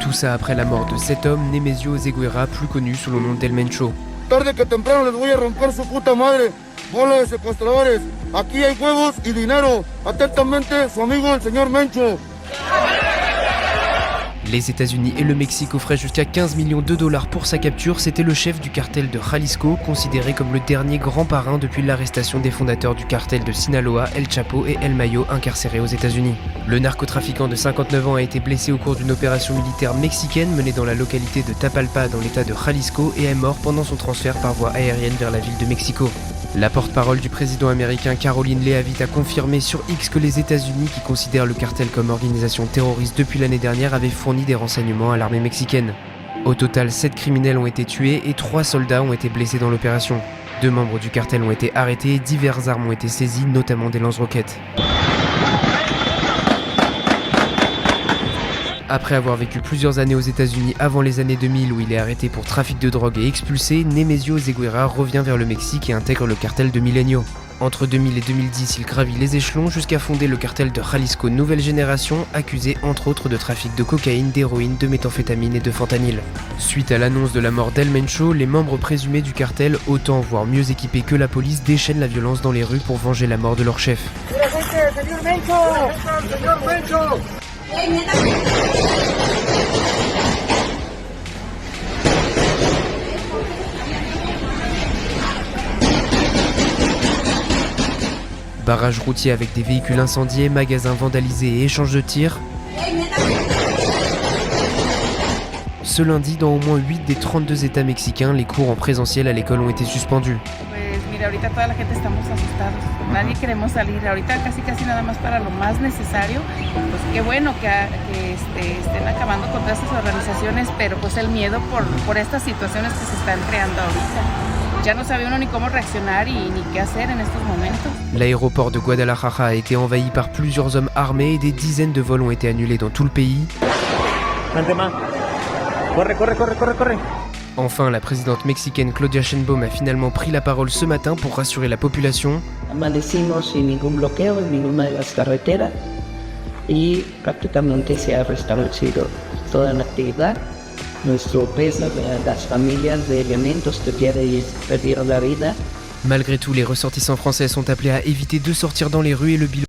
Tout ça après la mort de cet homme, Nemesio Oseguera, plus connu sous le nom d'El Mencho. Tarde que temprano les voy a romper su puta madre, bola de secuestradores. Aquí hay huevos y dinero. Atentamente, su amigo el señor Mencho. Les États-Unis et le Mexique offraient jusqu'à 15 millions de dollars pour sa capture. C'était le chef du cartel de Jalisco, considéré comme le dernier grand parrain depuis l'arrestation des fondateurs du cartel de Sinaloa, El Chapo et El Mayo, incarcérés aux États-Unis. Le narcotrafiquant de 59 ans a été blessé au cours d'une opération militaire mexicaine menée dans la localité de Tapalpa dans l'état de Jalisco et est mort pendant son transfert par voie aérienne vers la ville de Mexico. La porte-parole du président américain Caroline Leavitt a confirmé sur X que les États-Unis, qui considèrent le cartel comme organisation terroriste depuis l'année dernière, avaient fourni des renseignements à l'armée mexicaine. Au total, 7 criminels ont été tués et 3 soldats ont été blessés dans l'opération. 2 membres du cartel ont été arrêtés et diverses armes ont été saisies, notamment des lance-roquettes. Après avoir vécu plusieurs années aux États-Unis avant les années 2000 où il est arrêté pour trafic de drogue et expulsé, Nemesio Oseguera revient vers le Mexique et intègre le cartel de Milenio. Entre 2000 et 2010, il gravit les échelons jusqu'à fonder le cartel de Jalisco Nouvelle Génération, accusé entre autres de trafic de cocaïne, d'héroïne, de méthamphétamine et de fentanyl. Suite à l'annonce de la mort d'El Mencho, les membres présumés du cartel, autant voire mieux équipés que la police, déchaînent la violence dans les rues pour venger la mort de leur chef. Barrages routiers avec des véhicules incendiés, magasins vandalisés et échanges de tirs. Ce lundi, dans au moins 8 des 32 États mexicains, les cours en présentiel à l'école ont été suspendus. Mira, ahorita toda la gente estamos asustados. Nadie queremos salir. Ahorita casi nada más para lo más necesario. Pues qué bueno que estén acabando con todas estas organizaciones, pero pues el miedo por estas situaciones que se están creando ahorita. Ya no sabe uno ni cómo reaccionar y ni qué hacer en estos momentos. L'aéroport de Guadalajara a été envahi par plusieurs hommes armés et des dizaines de vols ont été annulés dans tout le pays. Corre. Enfin, la présidente mexicaine Claudia Sheinbaum a finalement pris la parole ce matin pour rassurer la population. Amanecimos sin ningún bloqueo en ninguna de las carreteras y prácticamente se ha restablecido toda la actividad. Nuestro pésame a las familias de elementos que perdieron la vida. Malgré tout, les ressortissants français sont appelés à éviter de sortir dans les rues et le bilan